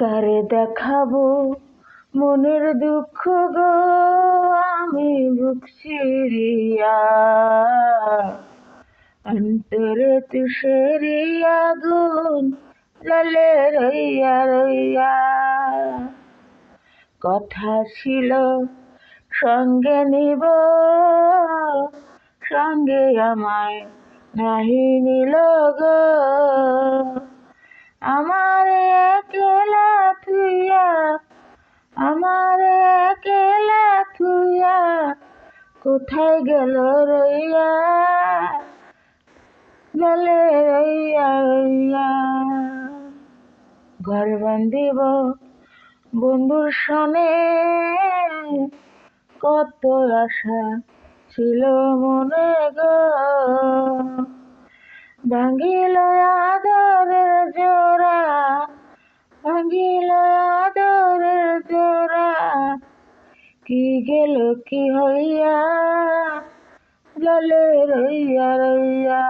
কারে দেখাবো মনের দুঃখ গো, আমি বুক চিরিয়া অন্তরে তুষেরি আগুন জ্বলে রইয়া রইয়া। কথা ছিল সঙ্গে নিব, সঙ্গে আমায় নাহি নিল গো। আমার একলা থুইয়া, আমার একলা থুইয়া কোথায় গেল রইয়া, গেলে রইয়া রইয়া। ঘর বান্ধিব বন্ধুর সনে, কত আশা ছিল মনে গো। ভাঙিল আদরের জোড়া, ভাঙিল আদরের জোড়া, কি গেল কি হইয়া, গেলে রইয়া রইয়া।